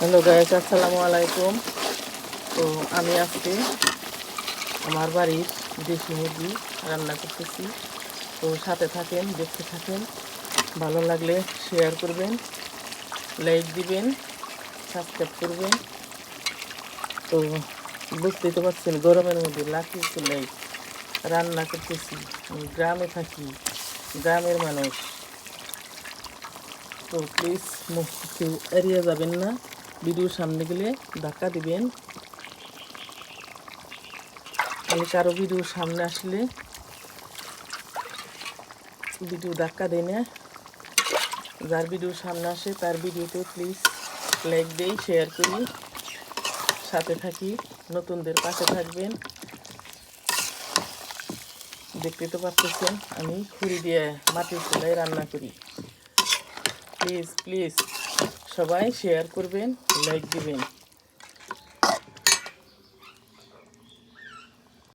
Hello guys, আসসালামু আলাইকুম। তো আমি আজকে আমার বাড়ির দেশি মুরগি রান্না করতেছি। তো সাথে থাকেন, দেখতে থাকেন। ভালো লাগলে শেয়ার করবেন, লাইক দিবেন, সাবস্ক্রাইব করবেন। তো বুঝতেই তো পারছেন, গরমের মধ্যে লাঠি চুলাই রান্না করতেছি। আমি গ্রামে থাকি, গ্রামের মানুষ। তো প্লিজ কেউ এড়িয়ে যাবেন না, ভিডিওর সামনে গেলে ধাক্কা দিবেন। আমি কারো ভিডিওর সামনে আসলে ভিডিও ধাক্কা দেয় না। যার ভিডিওর সামনে আসে তার ভিডিওতে প্লিজ লাইক দেই, শেয়ার করি, সাথে থাকি। নতুনদের পাশে থাকবেন। দেখতে তো পারতেছেন আমি খুঁড়ি দিয়ে মাটির চুলায় রান্না করি। প্লিজ প্লিজ সবাই শেয়ার করবেন, লাইক দিবেন।